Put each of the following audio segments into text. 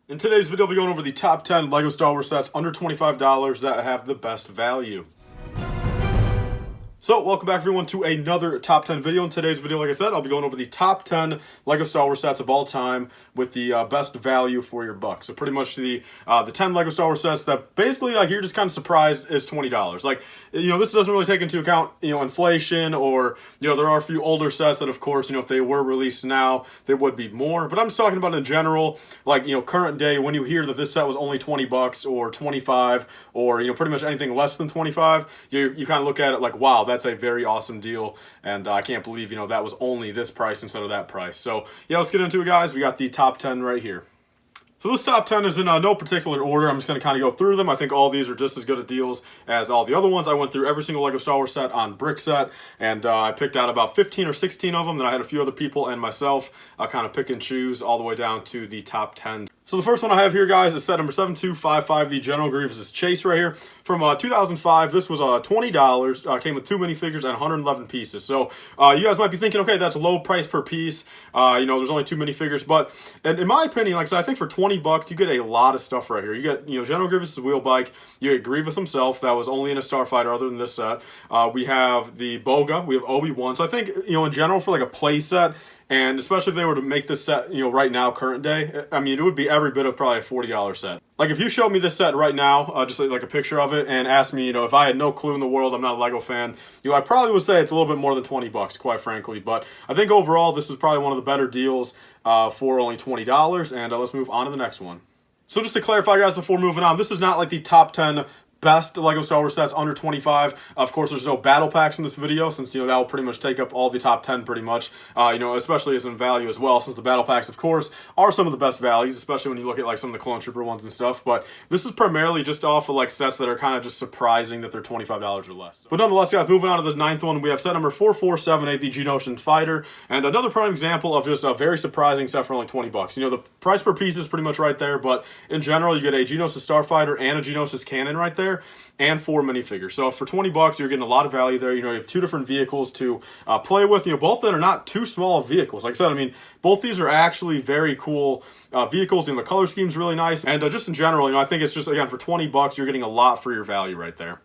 In today's video, I'll be going over the top 10 LEGO Star Wars sets under $25 that have the best value. So, welcome back everyone to another top 10 video. In today's video, like I said, I'll be going over the top 10 LEGO Star Wars sets of all time with the best value for your buck. So pretty much the 10 LEGO Star Wars sets that basically, like, you're just kind of surprised is $20. Like, you know, this doesn't really take into account, you know, inflation, or, you know, there are a few older sets that, of course, you know, if they were released now, they would be more. But I'm just talking about in general, like, you know, current day, when you hear that this set was only 20 bucks or 25 or, you know, pretty much anything less than 25, you kind of look at it like, wow, that's a very awesome deal, and I can't believe, you know, that was only this price instead of that price. So yeah, let's get into it, guys. We got the top 10 right here. So this top 10 is in no particular order. I'm just going to kind of go through them. I think all these are just as good at deals as all the other ones. I went through every single LEGO Star Wars set on Brickset, and I picked out about 15 or 16 of them. Then I had a few other people and myself kind of pick and choose all the way down to the top 10. So the first one I have here, guys, is set number 7255, the General Grievous Chase right here. From 2005, this was $20, came with 2 minifigures and 111 pieces. So you guys might be thinking, okay, that's low price per piece. You know, there's only 2 minifigures. But in my opinion, like I said, I think for 20 bucks, you get a lot of stuff right here. You get, you know, General Grievous' wheel bike. You get Grievous himself. That was only in a Starfighter other than this set. We have the Boga. We have Obi-Wan. So I think, you know, in general, for like a play set, and especially if they were to make this set, you know, right now, current day, I mean, it would be every bit of probably a $40 set. Like, if you showed me this set right now, just like a picture of it, and asked me, you know, if I had no clue in the world, I'm not a LEGO fan, you know, I probably would say it's a little bit more than 20 bucks, quite frankly. But I think overall, this is probably one of the better deals for only $20. And let's move on to the next one. So just to clarify, guys, before moving on, this is not like the top 10 best LEGO Star Wars sets under 25. Of course, there's no battle packs in this video, since, you know, that will pretty much take up all the top 10 pretty much, you know, especially as in value as well, since the battle packs, of course, are some of the best values, especially when you look at like some of the Clone Trooper ones and stuff. But this is primarily just off of like sets that are kind of just surprising that they're $25 or less. But nonetheless, guys, moving on to the 9th one, we have set number 4478, the Gennatus Fighter, and another prime example of just a very surprising set for only 20 bucks. You know, the price per piece is pretty much right there, but in general, you get a Gennatus Starfighter and a Gennatus cannon right there, and 4 minifigures. So for 20 bucks, you're getting a lot of value there. You know, you have 2 different vehicles to play with. You know, both that are not too small vehicles. Like I said, I mean, both these are actually very cool vehicles, and the color scheme's really nice. And just in general, you know, I think it's just, again, for 20 bucks, you're getting a lot for your value right there.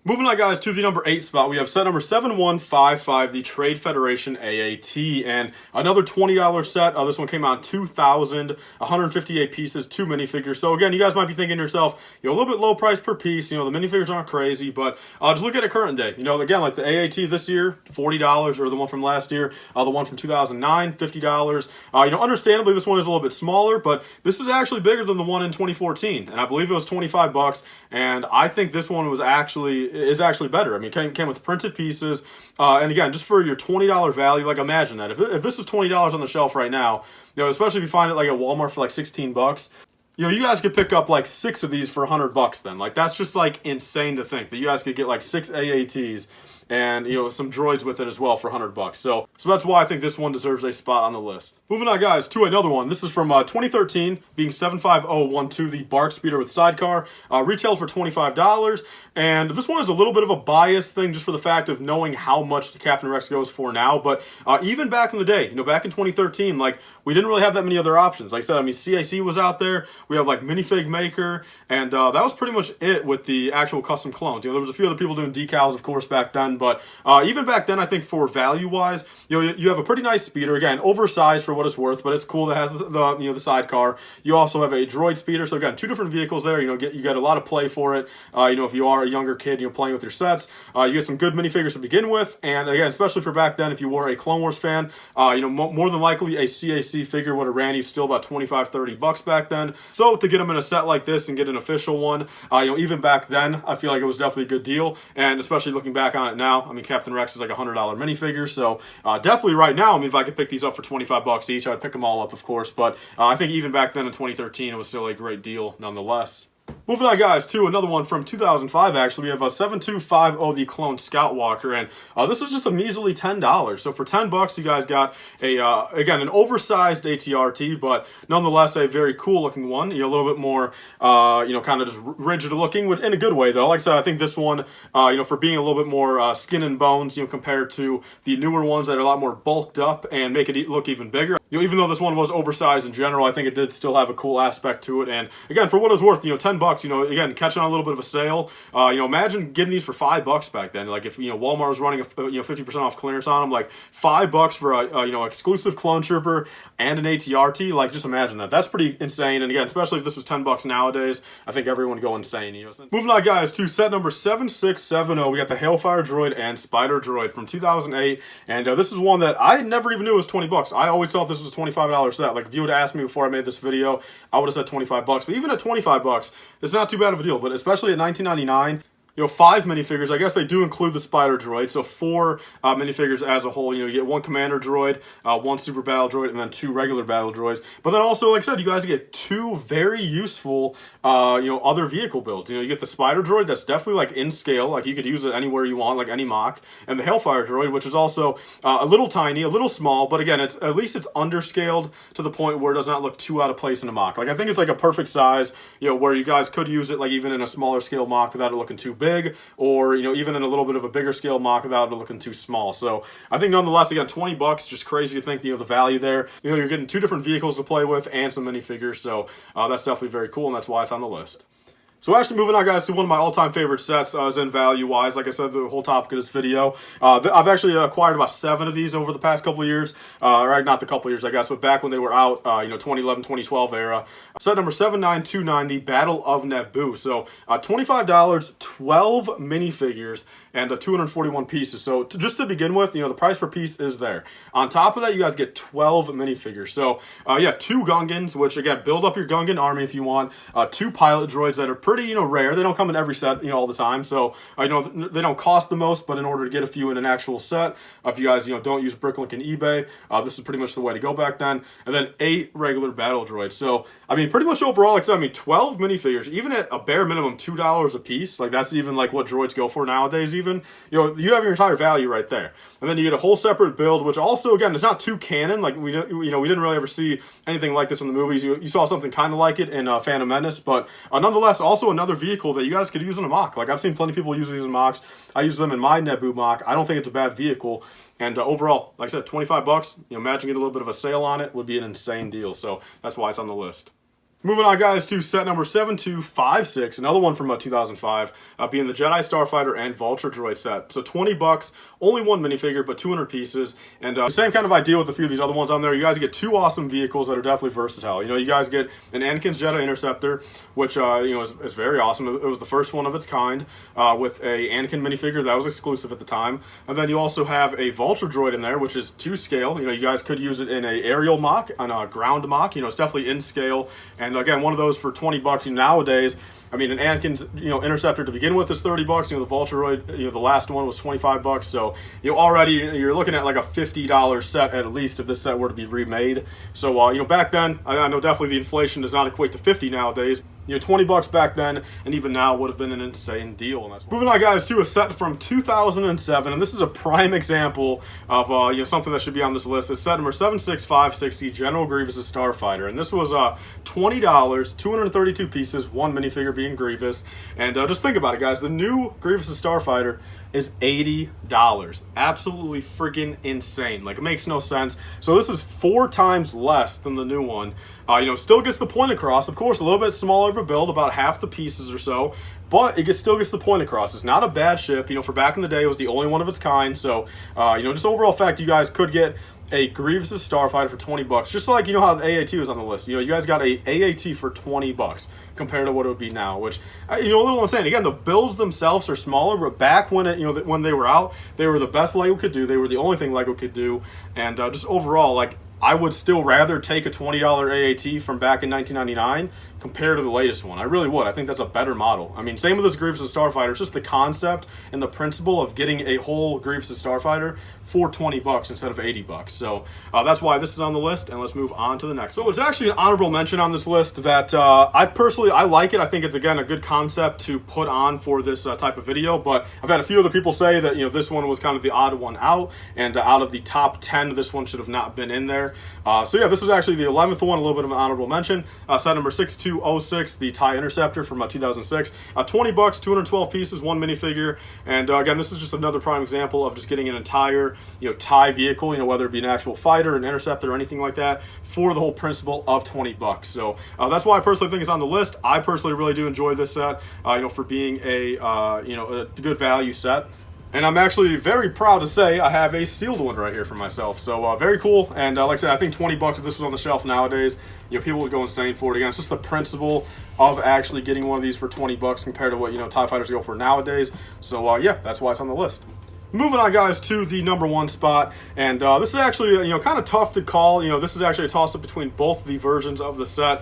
Moving on, guys, to the number 8 spot, we have set number 7155, the Trade Federation AAT, and another $20 set. This one came out 2,000, 158 pieces, 2 minifigures. So again, you guys might be thinking to yourself, you know, a little bit low price per piece. You know, the minifigures aren't crazy, but just look at it current day. You know, again, like the AAT this year, $40, or the one from last year, the one from 2009, $50. You know, understandably, this one is a little bit smaller, but this is actually bigger than the one in 2014, and I believe it was 25 bucks. And I think this one is actually better. I mean, it came with printed pieces, and again, just for your $20 value, like, imagine that. If this is $20 on the shelf right now, you know, especially if you find it like at Walmart for like 16 bucks, you know, you guys could pick up like 6 of these for 100 bucks then. Like, that's just like insane to think that you guys could get like 6 AATs and, you know, some droids with it as well for 100 bucks. So that's why I think this one deserves a spot on the list. Moving on, guys, to another one. This is from 2013, being 75012, the Bark Speeder with sidecar, retailed for $25. And this one is a little bit of a biased thing, just for the fact of knowing how much the Captain Rex goes for now. But even back in the day, you know, back in 2013, like, we didn't really have that many other options. Like I said, I mean, CIC was out there. We have like Minifig Maker, and that was pretty much it with the actual custom clones. You know, there was a few other people doing decals, of course, back then. But even back then, I think for value-wise, you know, you have a pretty nice speeder. Again, oversized for what it's worth, but it's cool that it has the you know, the sidecar. You also have a droid speeder. So again, 2 different vehicles there. You know, you get a lot of play for it. You know, if you are a younger kid, you know, playing with your sets, you get some good minifigures to begin with. And again, especially for back then, if you were a Clone Wars fan, you know, more than likely a CAC figure would have ran you still about 25, 30 bucks back then. So to get them in a set like this and get an official one, you know, even back then, I feel like it was definitely a good deal. And especially looking back on it now, I mean, Captain Rex is like a $100 minifigure. So definitely right now, I mean, if I could pick these up for 25 bucks each, I'd pick them all up, of course. But I think even back then in 2013, it was still a great deal nonetheless. Moving on, guys, to another one from 2005, actually. We have a 7250, the Clone Scout Walker, and this was just a measly $10. So for 10 bucks, you guys got a, again, an oversized ATRT, but nonetheless a very cool looking one. You know, a little bit more, you know, kind of just rigid looking, in a good way, though. Like I said, I think this one, you know, for being a little bit more skin and bones, you know, compared to the newer ones that are a lot more bulked up and make it look even bigger. You know, even though this one was oversized in general, I think it did still have a cool aspect to it. And again, for what it was worth, you know, 10 bucks, you know, again, catching on a little bit of a sale. You know, imagine getting these for $5 back then. Like if, you know, Walmart was running a, you know, 50% off clearance on them, like $5 for a, you know, exclusive clone trooper and an ATRT. Like, just imagine that. That's pretty insane. And again, especially if this was 10 bucks nowadays, I think everyone would go insane. You know, moving on, guys, to set number 7670. We got the Hellfire Droid and Spider Droid from 2008, and this is one that I never even knew was 20 bucks. I always thought this was a $25 set. Like, if you would ask me before I made this video, I would have said 25 bucks. But even at 25 bucks, it's not too bad of a deal. But especially at $19.99. You know, 5 minifigures. I guess they do include the Spider Droid, so 4 minifigures as a whole. You know, you get 1 Commander Droid, 1 Super Battle Droid, and then 2 regular Battle Droids. But then also, like I said, you guys get 2 very useful, you know, other vehicle builds. You know, you get the Spider Droid that's definitely, like, in scale. Like, you could use it anywhere you want, like any mock. And the Hellfire Droid, which is also a little tiny, a little small, but again, it's at least it's underscaled to the point where it does not look too out of place in a mock. Like, I think it's like a perfect size, you know, where you guys could use it, like, even in a smaller scale mock without it looking too big, or, you know, even in a little bit of a bigger scale mock without it looking too small. So I think nonetheless, again, 20 bucks, just crazy to think, you know, the value there. You know, you're getting 2 different vehicles to play with and some minifigures, so that's definitely very cool, and that's why it's on the list. So actually moving on, guys, to one of my all-time favorite sets, as in value-wise. Like I said, the whole topic of this video. I've actually acquired about 7 of these over the past couple of years. Or not the couple of years, I guess, but back when they were out, you know, 2011, 2012 era. Set number 7929, the Battle of Naboo. So $25, 12 minifigures, and 241 pieces. So just to begin with, you know, the price per piece is there. On top of that, you guys get 12 minifigures. So yeah, 2 Gungans, which again, build up your Gungan army if you want. 2 pilot droids that are pretty, you know, rare. They don't come in every set, you know, all the time. So I know they don't cost the most, but in order to get a few in an actual set, if you guys, you know, don't use Bricklink and eBay, this is pretty much the way to go back then. And then 8 regular battle droids. So I mean, pretty much overall, like I said, I mean, 12 minifigures, even at a bare minimum $2 a piece. Like, that's even like what droids go for nowadays. Even, you know, you have your entire value right there. And then you get a whole separate build, which also, again, it's not too canon. Like, we didn't really ever see anything like this in the movies. You saw something kind of like it in Phantom Menace, but nonetheless, also another vehicle that you guys could use in a mock. Like, I've seen plenty of people use these in mocks. I use them in my Naboo mock. I don't think it's a bad vehicle. And overall, like I said, 25 bucks. You know, imagine getting a little bit of a sale on it would be an insane deal. So that's why it's on the list. Moving on, guys, to set number 7256, another one from 2005, being the Jedi Starfighter and Vulture Droid set. So 20 bucks, only 1 minifigure, but 200 pieces. And the same kind of idea with a few of these other ones on there. You guys get 2 awesome vehicles that are definitely versatile. You know, you guys get an Anakin's Jedi Interceptor, which, you know, is very awesome. It was the first one of its kind with a Anakin minifigure that was exclusive at the time. And then you also have a Vulture Droid in there, which is 2 scale. You know, you guys could use it in a aerial mock, on a ground mock. You know, it's definitely in scale. And again, one of those for 20 bucks. Nowadays, I mean, an Anakin's, you know, Interceptor to begin with is 30 bucks. You know, the Vulture Droid, you know, the last one was 25 bucks. So, you know, already you're looking at like a $50 set at least if this set were to be remade. So, you know, back then, I know definitely the inflation does not equate to 50 nowadays. You know, 20 bucks back then, and even now would have been an insane deal. And that's moving on, guys, to a set from 2007, and this is a prime example of you know, something that should be on this list. It's set number 76560, General Grievous Starfighter, and this was $20, 232 pieces, 1 minifigure being Grievous. And just think about it, guys. The new Grievous Starfighter is $80. Absolutely freaking insane. Like, it makes no sense. So this is 4 times less than the new one. You know, still gets the point across. Of course, a little bit smaller of a build, about half the pieces or so, but it still gets the point across. It's not a bad ship. You know, for back in the day, it was the only one of its kind. So, you know, just overall fact, you guys could get a Grievous Starfighter for 20 bucks. Just like, you know, how the AAT was on the list. You know, you guys got a AAT for 20 bucks compared to what it would be now, which, you know, a little insane. Again, the builds themselves are smaller, but back when it, you know, when they were out, they were the best LEGO could do. They were the only thing LEGO could do. And just overall, like, I would still rather take a $20 AAT from back in 1999 compared to the latest one. I really would. I think that's a better model. I mean, same with this Grievous Starfighter. It's just the concept and the principle of getting a whole Grievous Starfighter for 20 bucks instead of 80 bucks. So that's why this is on the list, and let's move on to the next. So there's actually an honorable mention on this list that I like it. I think it's, again, a good concept to put on for this type of video, but I've had a few other people say that, you know, this one was kind of the odd one out, and out of the top 10, this one should have not been in there. So yeah, this is actually the 11th one, a little bit of an honorable mention. Set number 6206, the TIE Interceptor from 2006. 20 bucks, 212 pieces, one minifigure, and again, this is just another prime example of just getting an entire, you know, TIE vehicle, you know, whether it be an actual fighter, an interceptor, or anything like that, for the whole principle of 20 bucks. So that's why I personally think it's on the list. I personally really do enjoy this set, you know, for being a you know, a good value set. And I'm actually very proud to say I have a sealed one right here for myself. So very cool. And like I said, I think 20 bucks if this was on the shelf nowadays, you know, people would go insane for it. Again, it's just the principle of actually getting one of these for 20 bucks compared to what, you know, TIE Fighters go for nowadays. So yeah, that's why it's on the list. Moving on, guys, to the number one spot, and this is actually, you know, kind of tough to call. You know, this is actually a toss-up between both the versions of the set,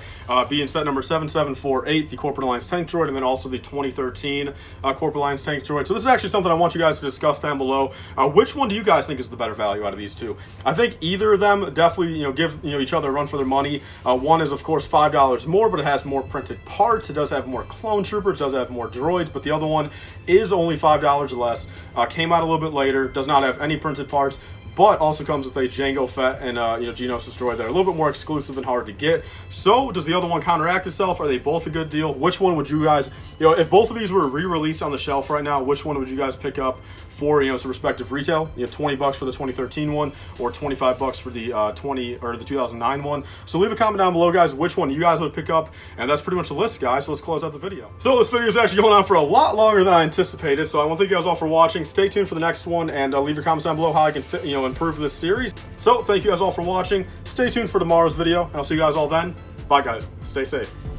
being set number 7748, the Corporate Alliance Tank Droid, and then also the 2013 Corporate Alliance Tank Droid. So this is actually something I want you guys to discuss down below. Which one do you guys think is the better value out of these two? I think either of them definitely, you know, give, you know, each other a run for their money. One is, of course, $5 more, but it has more printed parts. It does have more clone troopers, does have more droids, but the other one is only $5 less. Came out a little bit later, does not have any printed parts, but also comes with a Jango Fett and you know, Gennatus Droid that are a little bit more exclusive and hard to get. So does the other one counteract itself? Are they both a good deal? Which one would you guys, you know, if both of these were re-released on the shelf right now, which one would you guys pick up for, you know, some respective retail? You know, 20 bucks for the 2013 one, or 25 bucks for the 2009 one. So leave a comment down below, guys, which one you guys would pick up. And that's pretty much the list, guys. So let's close out the video. So this video is actually going on for a lot longer than I anticipated. So I want to thank you guys all for watching. Stay tuned for the next one, and leave your comments down below how I can fit, you know, improve this series. So thank you guys all for watching. Stay tuned for tomorrow's video, and I'll see you guys all then. Bye, guys. Stay safe.